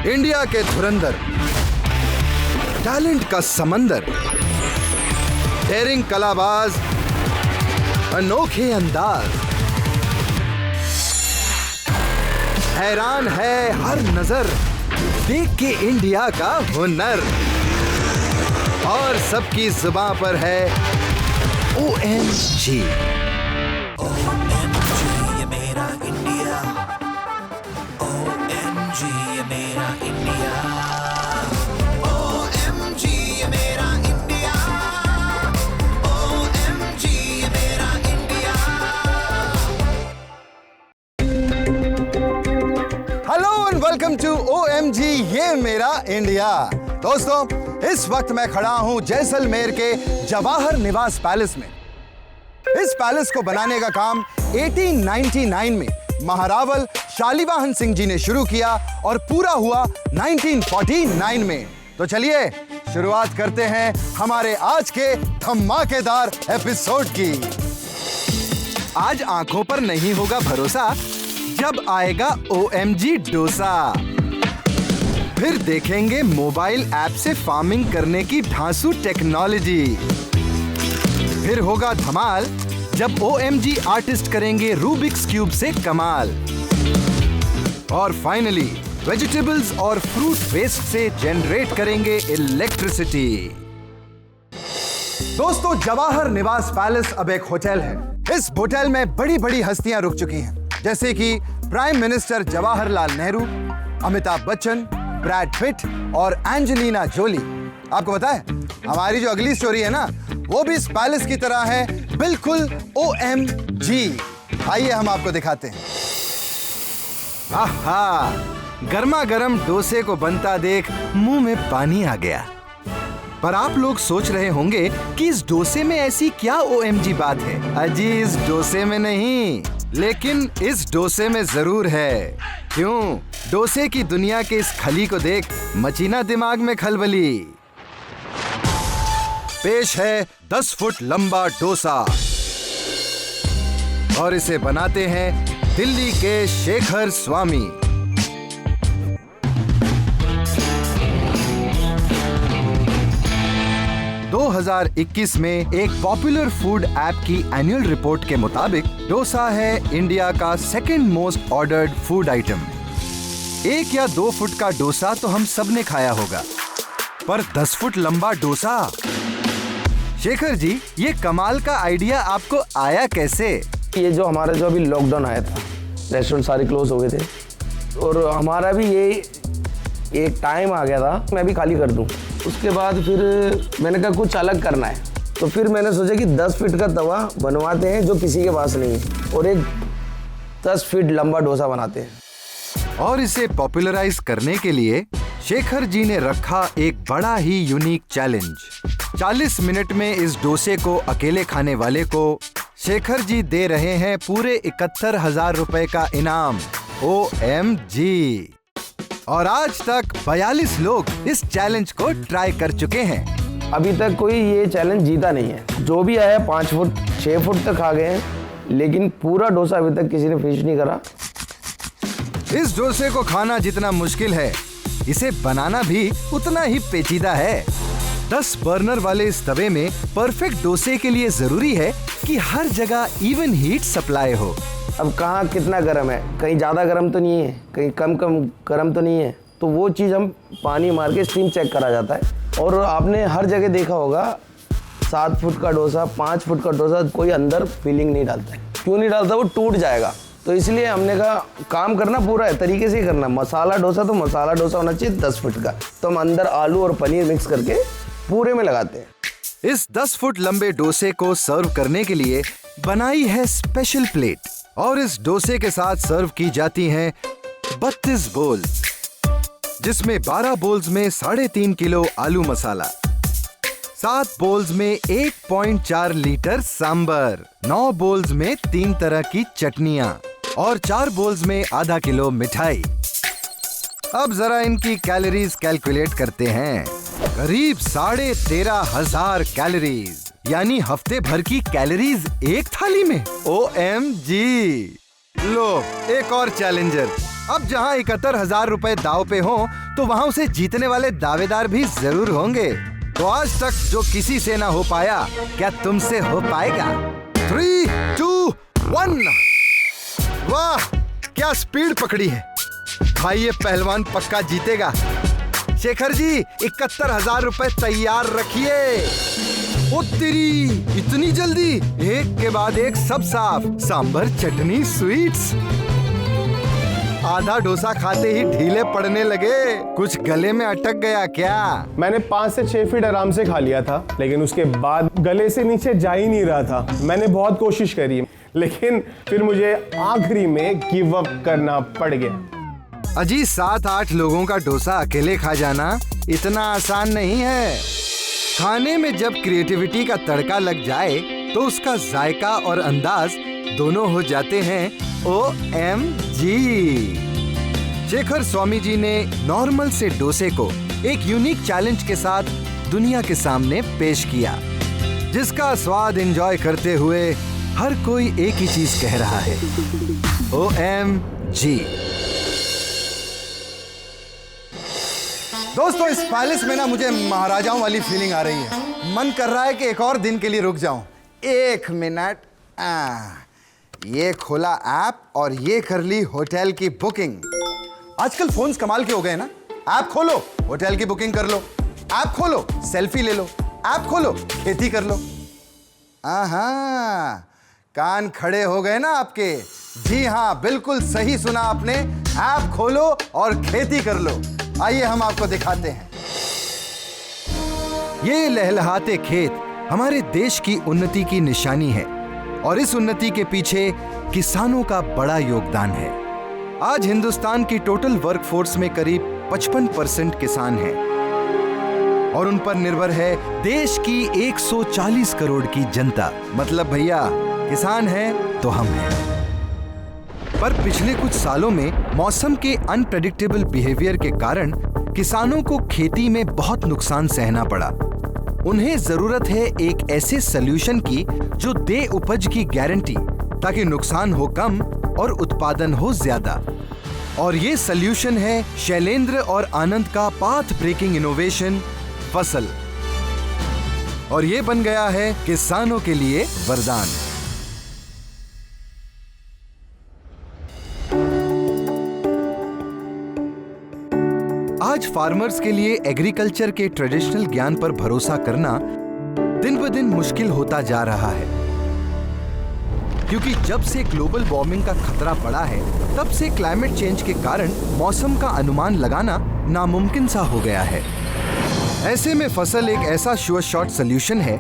India के धुरंधर, talent का समंदर, डेयरिंग कलाबाज, अनोखे अंदाज, हैरान है हर नजर देख के इंडिया का हुनर, और सबकी जुबान पर है OMG। ये मेरा इंडिया, OMG ये मेरा इंडिया, OMG ये मेरा इंडिया, OMG ये मेरा India. Hello and welcome to OMG ये मेरा इंडिया। दोस्तों, इस वक्त मैं खड़ा हूं जैसलमेर के जवाहर निवास पैलेस में। इस पैलेस को बनाने का काम 1899 में महारावल शालिवाहन सिंह जी ने शुरू किया और पूरा हुआ 1949 में। तो चलिए शुरुआत करते हैं हमारे आज के धमाकेदार एपिसोड की। आज आंखों पर नहीं होगा भरोसा जब आएगा OMG डोसा। फिर देखेंगे मोबाइल ऐप से फार्मिंग करने की धांसू टेक्नोलॉजी। फिर होगा धमाल जब OMG आर्टिस्ट करेंगे रूबिक्स क्यूब से कमाल। और फाइनली वेजिटेबल्स और फ्रूट वेस्ट से जनरेट करेंगे इलेक्ट्रिसिटी। दोस्तों, जवाहर निवास पैलेस अब एक होटल है। इस होटल में बड़ी बड़ी हस्तियां रुक चुकी हैं, जैसे कि prime minister Jawaharlal Nehru, Amitabh Bachchan, Brad Pitt और एंजेलिना जोली। आपको पता है, हमारी जो अगली स्टोरी है ना, वो भी इस पैलेस की तरह है, बिल्कुल OMG। आइए हम आपको दिखाते हैं। आहा, गर्मा गर्म डोसे को बनता देख मुंह में पानी आ गया। पर आप लोग सोच रहे होंगे कि इस डोसे में ऐसी क्या OMG बात है। अजी, इस डोसे में नहीं, लेकिन इस डोसे में जरूर है। क्यों? डोसे की दुनिया के इस खली को देख मची ना दिमाग में खलबली। पेश है 10 फुट लंबा डोसा, और इसे बनाते हैं दिल्ली के शेखर स्वामी। दो 2021 में एक पॉपुलर फूड ऐप की एनुअल रिपोर्ट के मुताबिक डोसा है इंडिया का second most ordered food item. 1 या 2 फुट का डोसा तो हम सब ने खाया होगा, पर 10 फुट लंबा डोसा। शेखर जी, ये कमाल का आइडिया आपको आया कैसे? ये जो हमारा जो अभी लॉकडाउन आया था, रेस्टोरेंट सारे क्लोज हो गए थे, और हमारा भी ये एक टाइम आ गया था मैं भी खाली कर दूं। उसके बाद फिर मैंने कहा कुछ अलग करना है, तो फिर मैंने सोचा कि 10 फीट का तवा बनवाते हैं जो किसी के पास नहीं है, और एक 10 फीट लंबा डोसा बनाते हैं। और इसे पॉपुलराइज करने के लिए शेखर जी ने रखा एक बड़ा ही यूनिक चैलेंज। 40 मिनट में इस डोसे को अकेले खाने वाले को शेखर जी दे रहे हैं पूरे 71,000 रुपए का इनाम। OMG। और आज तक 42 लोग इस चैलेंज को ट्राई कर चुके हैं। अभी तक कोई ये चैलेंज जीता नहीं है। जो भी आया 5 फुट 6 फुट तक खा गए हैं, लेकिन पूरा डोसा अभी तक किसी ने फिनिश नहीं करा। इस डोसे को खाना जितना मुश्किल है, इसे बनाना भी उतना ही पेचीदा है। 10 बर्नर वाले इस तवे में परफेक्ट डोसे के लिए जरूरी है कि हर जगह इवन हीट सप्लाई हो। अब कहाँ कितना गर्म है, कहीं ज़्यादा गर्म तो नहीं है, कहीं कम गर्म तो नहीं है, तो वो चीज़ हम पानी मार के स्टीम चेक करा जाता है। और आपने हर जगह देखा होगा 7 फुट का डोसा, 5 फुट का डोसा, कोई अंदर फीलिंग नहीं डालता है। क्यों नहीं डालता? वो टूट जाएगा। तो इसलिए हमने कहा काम करना पूरा है, तरीके से ही करना। मसाला डोसा तो मसाला डोसा होना चाहिए 10 फुट का। तो हम अंदर आलू और पनीर मिक्स करके पूरे में लगाते हैं। इस 10 फुट लंबे डोसे को सर्व करने के लिए बनाई है स्पेशल प्लेट, और इस डोसे के साथ सर्व की जाती हैं 32 बोल्स, जिसमें 12 बोल्स में 3.5 किलो आलू मसाला, 7 बोल्स में 1.4 लीटर सांबर, 9 बोल्स में 3 तरह की चटनियां और 4 बोल्स में आधा किलो मिठाई। अब जरा इनकी कैलोरीज कैलकुलेट करते हैं। करीब 13,500 कैलोरीज, यानी हफ्ते भर की कैलोरीज एक थाली में। OMG। लो, एक और चैलेंजर। अब जहां 71,000 रुपए दाव पे हो, तो वहां उसे जीतने वाले दावेदार भी जरूर होंगे। तो आज तक जो किसी से ना हो पाया, क्या तुमसे हो पाएगा? 3, 2, 1। वाह, क्या स्पीड पकड़ी है भाई, ये पहलवान पक्का जीतेगा। शेखर जी 71,000 रुपए तैयार रखिए। ओ तेरी, इतनी जल्दी? एक के बाद एक सब साफ, सांभर चटनी स्वीट्स। आधा डोसा खाते ही ढीले पड़ने लगे, कुछ गले में अटक गया क्या? मैंने 5 से 6 फीट आराम से खा लिया था, लेकिन उसके बाद गले से नीचे जा ही नहीं रहा था। मैंने बहुत कोशिश करी, लेकिन फिर मुझे आखिरी में गिव अप करना पड़ गया। अजी 7-8 लोगों का डोसा अकेले खा जाना इतना आसान नहीं है। खाने में जब क्रिएटिविटी का तड़का लग जाए तो उसका जायका और अंदाज दोनों हो जाते हैं OMG। शेखर स्वामी जी ने नॉर्मल से डोसे को एक यूनिक चैलेंज के साथ दुनिया के सामने पेश किया, जिसका स्वाद एंजॉय करते हुए हर कोई एक ही चीज कह रहा है, OMG। दोस्तों, इस पैलेस में ना मुझे महाराजाओं वाली फीलिंग आ रही है। मन कर रहा है कि एक और दिन के लिए रुक जाऊं। 1 मिनट, ये खोला ऐप और ये कर ली होटल की बुकिंग। आजकल फोन्स कमाल के हो गए ना। ऐप खोलो, होटल की बुकिंग कर लो। ऐप खोलो, सेल्फी ले लो। ऐप खोलो, खेती कर लो। कान खड़े हो गए ना आपके? जी हाँ, बिल्कुल सही सुना आपने। ऐप खोलो और खेती कर लो। आइए हम आपको दिखाते हैं। ये लहलहाते खेत हमारे देश की उन्नति की निशानी है और इस उन्नति के पीछे किसानों का बड़ा योगदान है। आज हिंदुस्तान की टोटल वर्कफोर्स में करीब 55% किसान हैं और उन पर निर्भर है देश की 140 करोड़ की जनता। मतलब भैया, किसान है तो हम हैं। पर पिछले कुछ सालों में मौसम के अनप्रेडिक्टेबल बिहेवियर के कारण किसानों को खेती में बहुत नुकसान सहना पड़ा। उन्हें जरूरत है एक ऐसे सलूशन की जो दे उपज की गारंटी, ताकि नुकसान हो कम और उत्पादन हो ज्यादा। और ये सलूशन है शैलेंद्र और आनंद का पाथ ब्रेकिंग इनोवेशन फसल, और ये बन गया है किसानों के लिए वरदान। आज फार्मर्स के लिए एग्रीकल्चर के ट्रेडिशनल ज्ञान पर भरोसा करना दिन ब दिन मुश्किल होता जा रहा है, क्योंकि जब से ग्लोबल वार्मिंग का खतरा बढ़ा है, तब से क्लाइमेट चेंज के कारण मौसम का अनुमान लगाना नामुमकिन सा हो गया है। ऐसे में फसल एक ऐसा श्योर शॉट सॉल्यूशन है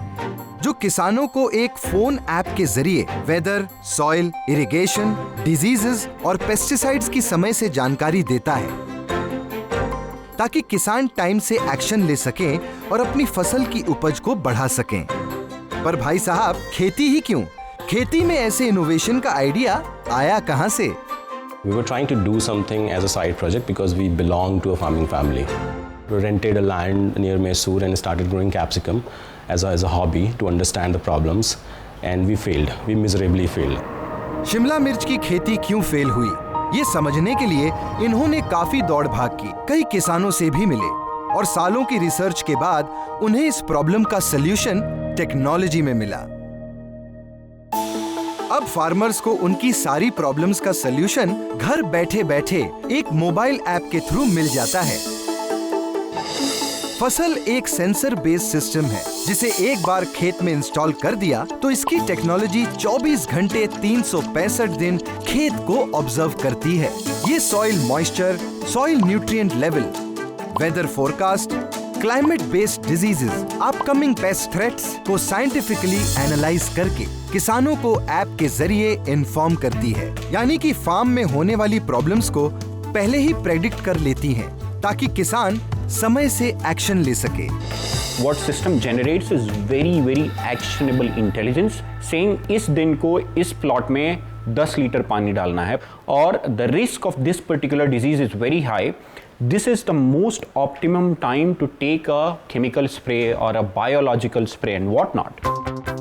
जो किसानों को एक फोन ऐप के जरिए वेदर, सॉइल, इरिगेशन, डिजीजेस और पेस्टिसाइड्स की समय से जानकारी देता है, ताकि किसान टाइम से एक्शन ले सकें और अपनी फसल की उपज को बढ़ा सकें। पर भाई साहब, खेती ही क्यों? खेती में ऐसे इनोवेशन का आइडिया आया कहां से? We were trying to do something as a side project because we belong to a farming family. We rented a land near Mysore and started growing capsicum as a hobby to understand the problems, and we failed. We miserably failed. Shimla मिर्च की खेती क्यों fail हुई, ये समझने के लिए इन्होंने काफी दौड़ भाग की, कई किसानों से भी मिले और सालों की रिसर्च के बाद उन्हें इस प्रॉब्लम का सलूशन टेक्नोलॉजी में मिला। अब फार्मर्स को उनकी सारी प्रॉब्लम्स का सलूशन घर बैठे बैठे एक मोबाइल ऐप के थ्रू मिल जाता है। फसल एक सेंसर बेस्ड सिस्टम है, जिसे एक बार खेत में इंस्टॉल कर दिया तो इसकी टेक्नोलॉजी 24 घंटे 365 दिन खेत को ऑब्जर्व करती है। ये soil moisture, soil nutrient level, weather forecast, climate based diseases, upcoming pest threats को साइंटिफिकली एनालाइज करके किसानों को ऐप के जरिए इन्फॉर्म करती है। यानी कि फार्म में होने वाली प्रॉब्लम्स को पहले ही प्रेडिक्ट कर लेती हैं, ताकि किसान समय से एक्शन ले सके। What system generates is very actionable intelligence, saying इस दिन को इस प्लॉट में 10 लीटर पानी डालना है और the risk of this particular disease is very high. This is the most optimum time to take a chemical spray or a biological spray and what not.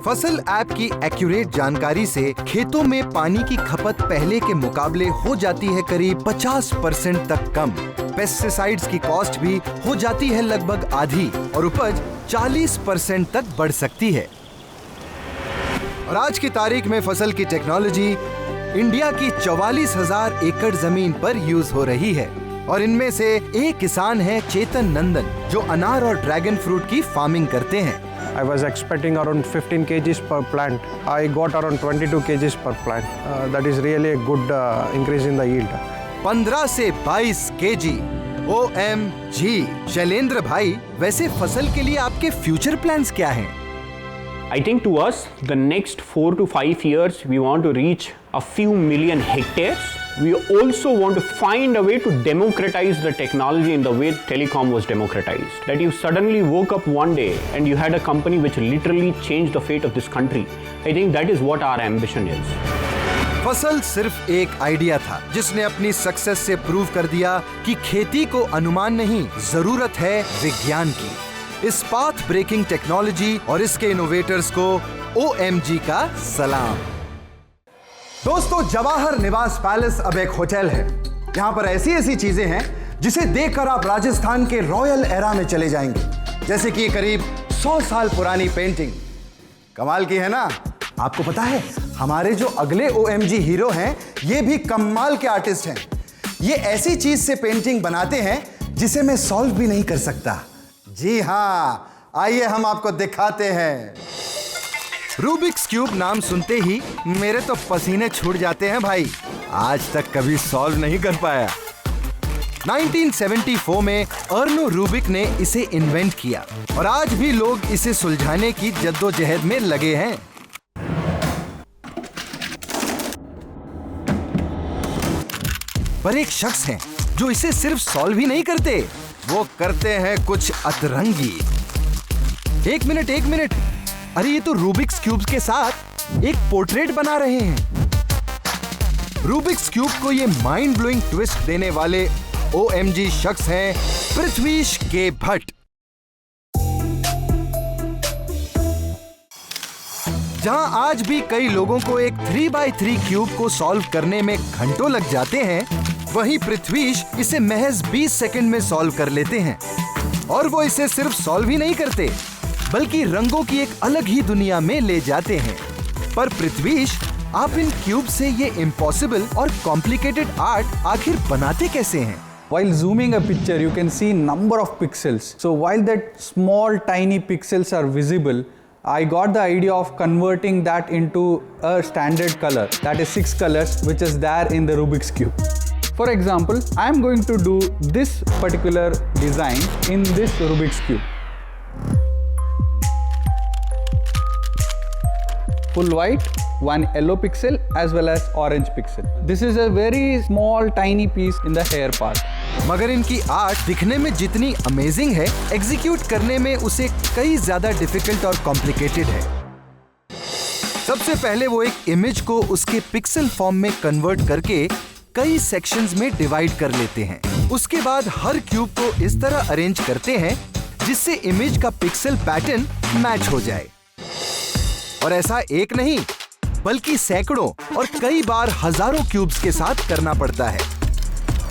फसल ऐप की एक्यूरेट जानकारी से खेतों में पानी की खपत पहले के मुकाबले हो जाती है करीब 50% तक कम। पेस्टिसाइड्स की कॉस्ट भी हो जाती है लगभग आधी और उपज 40% तक बढ़ सकती है। और आज की तारीख में फसल की टेक्नोलॉजी इंडिया की 44,000 एकड़ जमीन पर यूज हो रही है और इनमें से एक किसान है चेतन नंदन, जो अनार और ड्रैगन फ्रूट की फार्मिंग करते हैं। I was expecting around 15 kgs per plant. I got around 22 kgs per plant. That is really a good increase in the yield. 15 से 22 केजी। OMG। शैलेंद्र भाई, वैसे फसल के लिए आपके फ्यूचर प्लान्स क्या हैं? I think to us, the next 4 to 5 years, we want to reach a few million hectares. We also want to find a way to democratize the technology in the way telecom was democratized. That you suddenly woke up one day and you had a company which literally changed the fate of this country. I think that is what our ambition is. फसल सिर्फ एक idea था जिसने अपनी success से prove कर दिया कि खेती को अनुमान नहीं, जरूरत है विज्ञान की। इस पाथ ब्रेकिंग टेक्नोलॉजी और इसके इनोवेटर्स को OMG का सलाम। दोस्तों, जवाहर निवास पैलेस अब एक होटल है। यहाँ पर ऐसी ऐसी चीजें हैं जिसे देखकर आप राजस्थान के रॉयल एरा में चले जाएंगे, जैसे कि करीब 100 साल पुरानी पेंटिंग। कमाल की है ना? आपको पता है हमारे जो अगले OMG हीरो हैं, ये भी कमाल के आर्टिस्ट हैं। ये ऐसी चीज से पेंटिंग बनाते हैं जिसे मैं सॉल्व भी नहीं कर सकता। जी हाँ, आइए हम आपको दिखाते हैं। रूबिक्स क्यूब नाम सुनते ही मेरे तो पसीने छूट जाते हैं भाई। आज तक कभी सॉल्व नहीं कर पाया। 1974 में अर्नो रूबिक ने इसे इन्वेंट किया और आज भी लोग इसे सुलझाने की जद्दोजहद में लगे हैं। पर एक शख्स हैं जो इसे सिर्फ सॉल्व ही नहीं करते, वो करते हैं कुछ अतरंगी। एक मिनट, अरे ये तो रूबिक्स क्यूब के साथ एक पोर्ट्रेट बना रहे हैं। रूबिक्स क्यूब को ये माइंड ब्लोइंग ट्विस्ट देने वाले OMG शख्स हैं पृथ्वीश के भट्ट। जहां आज भी कई लोगों को एक 3x3 क्यूब को सॉल्व करने में घंटों लग जाते हैं, वहीं पृथ्वीश इसे महज 20 सेकंड में सॉल्व कर लेते हैं। और वो इसे सिर्फ सॉल्व ही नहीं करते, बल्कि रंगों की एक अलग ही दुनिया में ले जाते हैं। पर पृथ्वीश, आप इन क्यूब से ये इम्पॉसिबल और कॉम्प्लिकेटेड आर्ट आखिर बनाते कैसे हैं? While zooming a picture, you can see number of pixels. So while that small tiny pixels are visible, I got the idea of converting that into a standard color, that is 6 colors, which is there in the Rubik's Cube. For example, I am going to do this particular design in this Rubik's Cube. Full white, one yellow pixel as well as orange pixel. This is a very small tiny piece in the hair part. मगर इनकी art दिखने में जितनी amazing है, execute करने में उसे कई ज्यादा डिफिकल्ट और कॉम्प्लिकेटेड है। सबसे पहले वो एक इमेज को उसके पिक्सल फॉर्म में कन्वर्ट करके कई सेक्शंस में डिवाइड कर लेते हैं। उसके बाद हर क्यूब को इस तरह अरेंज करते हैं जिससे इमेज का पिक्सल पैटर्न मैच हो जाए। और ऐसा एक नहीं, बल्कि सैकड़ों और कई बार हजारों क्यूब्स के साथ करना पड़ता है।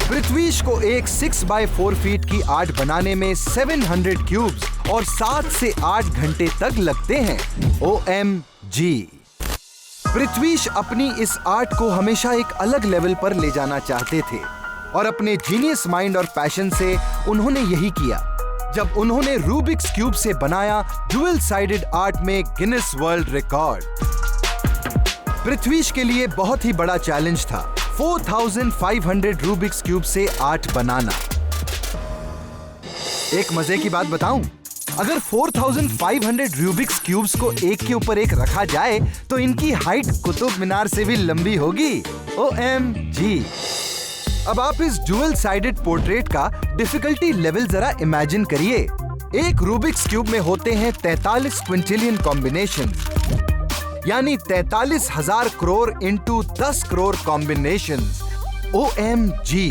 पृथ्वीश को एक 6x4 फीट की आर्ट बनाने में 700 क्यूब्स और 7 से 8 घंटे तक लगते हैं। OMG। पृथ्वीश अपनी इस आर्ट को हमेशा एक अलग लेवल पर ले जाना चाहते थे और अपने जीनियस माइंड और पैशन से उन्होंने यही किया जब उन्होंने रूबिक्स क्यूब से बनाया डुअल साइडेड आर्ट में गिनेस वर्ल्ड रिकॉर्ड। पृथ्वीश के लिए बहुत ही बड़ा चैलेंज था 4500 रूबिक्स क्यूब से आर्ट बनाना। एक मजे की बात बताऊं, अगर 4500 रूबिक्स क्यूब्स को एक के ऊपर एक रखा जाए तो इनकी हाइट कुतुब मीनार से भी लंबी होगी। OMG। अब आप इस डुअल साइडेड पोर्ट्रेट का डिफिकल्टी लेवल जरा इमेजिन करिए। एक रूबिक्स क्यूब में होते हैं 43 क्विंटिलियन कॉम्बिनेशन, यानी 43,000 crore into 10 crore combinations. OMG।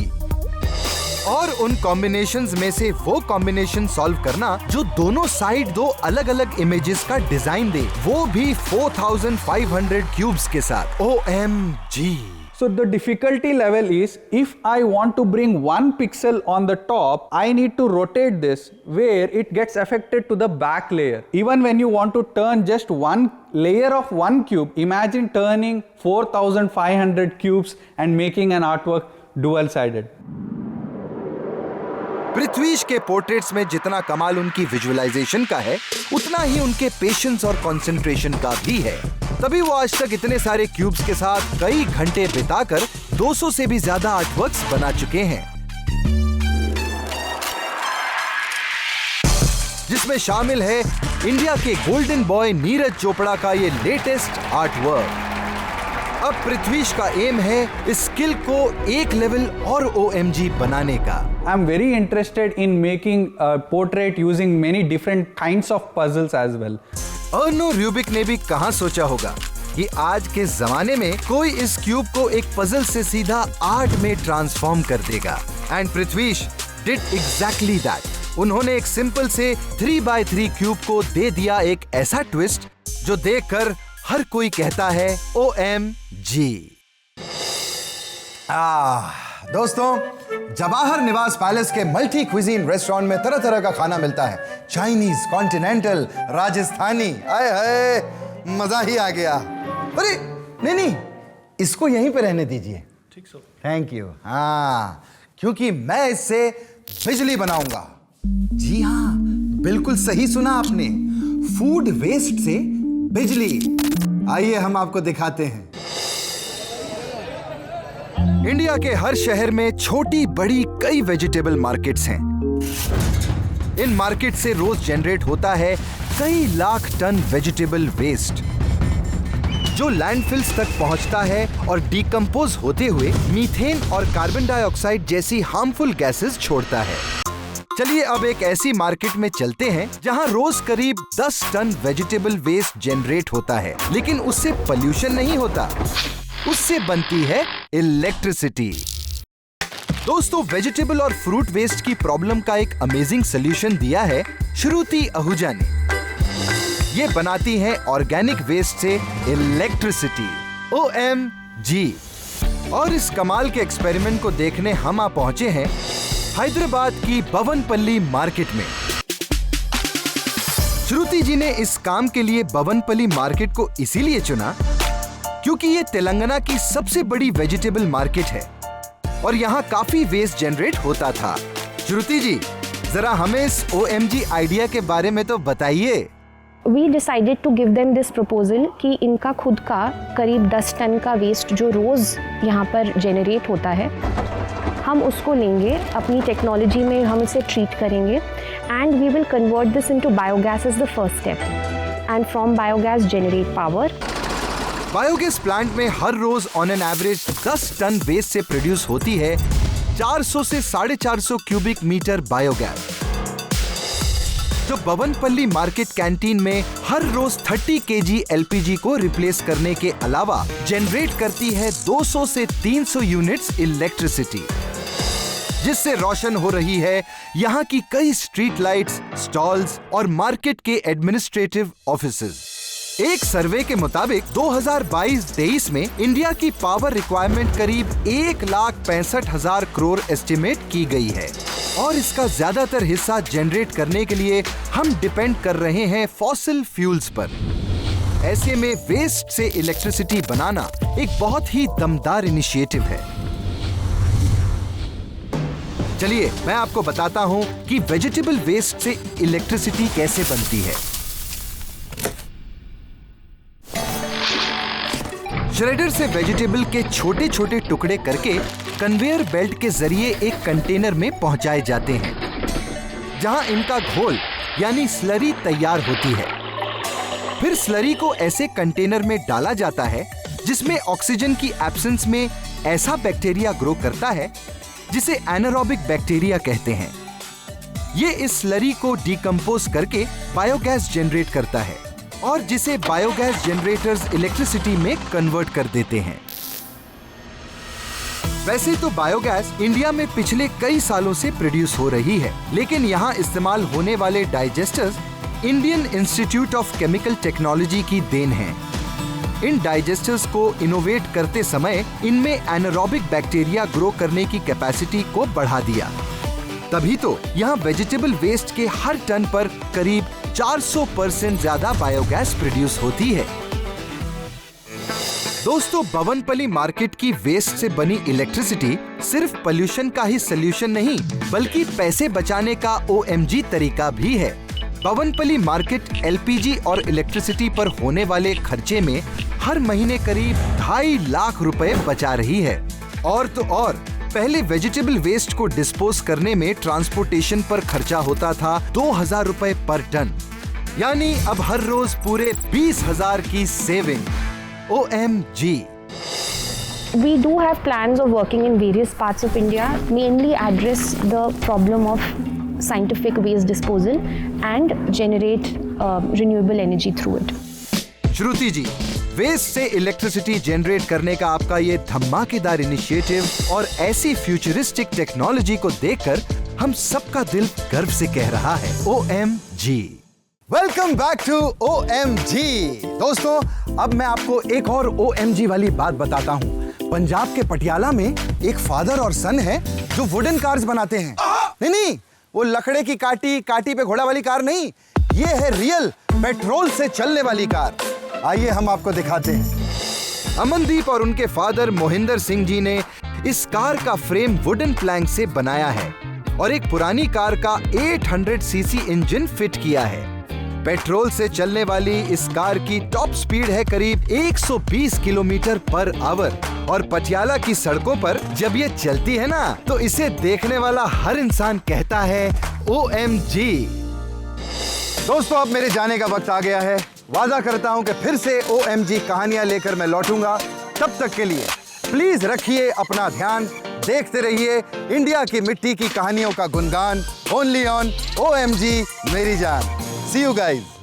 और उन कॉम्बिनेशंस में से वो कॉम्बिनेशन सॉल्व करना जो दोनों साइड दो अलग अलग इमेजेस का डिजाइन दे, वो भी 4500 क्यूब्स के साथ। OMG! So the difficulty level is, if I want to bring one pixel on the top, I need to rotate this where it gets affected to the back layer. Even when you want to turn just one layer of one cube, imagine turning 4500 cubes and making an artwork dual-sided. पृथ्वीश के portraits में जितना कमाल उनकी visualisation का है, उतना ही उनके patience और कंसंट्रेशन का भी है। तभी वो आज तक इतने सारे क्यूब्स के साथ कई घंटे बिताकर 200 से भी ज्यादा आर्टवर्क्स बना चुके हैं, जिसमें शामिल है इंडिया के गोल्डन बॉय नीरज चोपड़ा का ये लेटेस्ट आर्टवर्क। अब पृथ्वीश का एम है इस स्किल को एक लेवल और OMG बनाने का। I'm very interested in making a portrait using many different kinds of puzzles as well. अर्नो र्यूबिक ने भी कहां सोचा होगा कि आज के जमाने में कोई इस क्यूब को एक पजल से सीधा आर्ट में ट्रांसफॉर्म कर देगा। And Prithvish did exactly that. उन्होंने एक सिंपल से 3x3 क्यूब को दे दिया एक ऐसा ट्विस्ट जो देखकर हर कोई कहता है OMG। दोस्तों, जवाहर निवास पैलेस के मल्टी क्विजीन रेस्टोरेंट में तरह तरह का खाना मिलता है। Chinese, continental, Rajasthani. आए हाय, मजा ही आ गया। अरे नहीं, इसको यहीं पे रहने दीजिए। ठीक सर। Thank you. हाँ, क्योंकि मैं इससे बिजली बनाऊंगा। जी हाँ, बिल्कुल सही सुना आपने, फूड वेस्ट से बिजली। आइए हम आपको दिखाते हैं। इंडिया के हर शहर में छोटी बड़ी कई वेजिटेबल मार्केट्स हैं। इन मार्केट से रोज जनरेट होता है कई लाख टन वेजिटेबल वेस्ट, जो लैंडफिल्स तक पहुंचता है और डिकम्पोज होते हुए मीथेन और कार्बन डाइऑक्साइड जैसी हार्मफुल गैसेस छोड़ता है। चलिए अब एक ऐसी मार्केट में चलते हैं जहां रोज करीब 10 टन वेजिटेबल वेस्ट जनरेट होता है, लेकिन उससे पोल्यूशन नहीं होता, उससे बनती है इलेक्ट्रिसिटी। दोस्तों, वेजिटेबल और फ्रूट वेस्ट की प्रॉब्लम का एक अमेजिंग सॉल्यूशन दिया है श्रुति आहूजा ने। ये बनाती हैं ऑर्गेनिक वेस्ट से इलेक्ट्रिसिटी। OMG! और इस कमाल के एक्सपेरिमेंट को देखने हम आ पहुंचे हैं हैदराबाद की बवनपल्ली मार्केट में। श्रुति जी ने इस काम के लिए बवनपल्ली मार्केट को इसीलिए चुना क्योंकि ये तेलंगाना की सबसे बड़ी वेजिटेबल मार्केट है और यहाँ काफी वेस्ट जनरेट होता था। श्रुति जी, जरा हमें इस OMG आइडिया के बारे में तो बताइए। We decided to give them this proposal कि इनका खुद का करीब 10 टन का वेस्ट जो रोज़ यहाँ पर जेनरेट होता है, हम उसको लेंगे, अपनी टेक्नोलॉजी में हम इसे ट्रीट करेंगे and we will convert this into biogas is the first step and from biogas generate power. Biogas plant में हर रोज ऑन एन एवरेज 10 टन वेस्ट से प्रोड्यूस होती है 400 से 450 क्यूबिक मीटर बायोगैस, जो बवनपल्ली मार्केट कैंटीन में हर रोज 30 kg LPG को रिप्लेस करने के अलावा जनरेट करती है 200 से 300 यूनिट्स इलेक्ट्रिसिटी, जिससे रोशन हो रही है यहाँ की कई स्ट्रीट लाइट्स, स्टॉल्स और मार्केट के एडमिनिस्ट्रेटिव ऑफिसेज। एक सर्वे के मुताबिक 2022-23 में इंडिया की पावर रिक्वायरमेंट करीब 1,65,000 करोड़ एस्टिमेट की गई है और इसका ज्यादातर हिस्सा जनरेट करने के लिए हम डिपेंड कर रहे हैं फॉसिल फ्यूल्स पर। ऐसे में वेस्ट से इलेक्ट्रिसिटी बनाना एक बहुत ही दमदार इनिशिएटिव है। चलिए मैं आपको बताता हूं कि वेजिटेबल वेस्ट से इलेक्ट्रिसिटी कैसे बनती है। श्रेडर से वेजिटेबल के छोटे छोटे टुकड़े करके कन्वेयर बेल्ट के जरिए एक कंटेनर में पहुंचाए जाते हैं, जहां इनका घोल यानी स्लरी तैयार होती है। फिर स्लरी को ऐसे कंटेनर में डाला जाता है जिसमें ऑक्सीजन की एब्सेंस में ऐसा बैक्टीरिया ग्रो करता है जिसे एनारोबिक बैक्टीरिया कहते हैं। ये इस स्लरी को डिकम्पोज करके बायोगैस जनरेट करता है और जिसे बायोगैस जनरेटर्स इलेक्ट्रिसिटी में कन्वर्ट कर देते हैं। वैसे तो बायोगैस इंडिया में पिछले कई सालों से प्रोड्यूस हो रही है, लेकिन यहाँ इस्तेमाल होने वाले digesters Indian institute of chemical technology की देन है। इन डाइजेस्टर्स को इनोवेट करते समय इनमें एनारोबिक बैक्टीरिया ग्रो करने की कैपेसिटी को बढ़ा दिया। तभी तो यहाँ वेजिटेबल वेस्ट के हर टन पर करीब 400% ज्यादा बायोगैस प्रोड्यूस होती है। दोस्तों, बवनपली मार्केट की वेस्ट से बनी इलेक्ट्रिसिटी सिर्फ पोल्यूशन का ही सलूशन नहीं, बल्कि पैसे बचाने का OMG तरीका भी है। बवनपली मार्केट LPG और इलेक्ट्रिसिटी पर होने वाले खर्चे में हर महीने करीब 2.5 लाख रुपए बचा रही है। और तो और, पहले वेजिटेबल वेस्ट को डिस्पोज करने में ट्रांसपोर्टेशन पर खर्चा होता था 2,000 रुपए पर टन, यानी अब हर रोज पूरे 20,000 की saving. OMG। We do have plans of working in various parts of India, mainly address the problem of scientific waste disposal and generate renewable energy through it. Shruti ji, waste से इलेक्ट्रिसिटी जनरेट करने का आपका ये धमाकेदार इनिशिएटिव और ऐसी futuristic technology को देखकर हम सबका दिल गर्व से कह रहा है OMG। Welcome back to OMG। दोस्तों, अब मैं आपको एक और OMG वाली बात बताता हूँ। पंजाब के पटियाला में एक फादर और सन है जो वुडन कार्स बनाते हैं। नहीं, वो लकड़े की काटी पे घोड़ा वाली कार नहीं, ये है रियल पेट्रोल से चलने वाली कार। आइए हम आपको दिखाते हैं। अमनदीप और उनके फादर मोहिंदर सिंह जी ने इस कार का फ्रेम वुडन प्लैंक से बनाया है और एक पुरानी कार का 800 सीसी इंजन फिट किया है। पेट्रोल से चलने वाली इस कार की टॉप स्पीड है करीब 120 किलोमीटर पर आवर और पटियाला की सड़कों पर जब ये चलती है ना, तो इसे देखने वाला हर इंसान कहता है OMG। दोस्तों, अब मेरे जाने का वक्त आ गया है। वादा करता हूं कि फिर से OMG कहानियां लेकर मैं लौटूंगा। तब तक के लिए प्लीज रखिए अपना ध्यान, देखते रहिए इंडिया की मिट्टी की कहानियों का गुणगान, ओनली ऑन OMG मेरी जान। See you guys.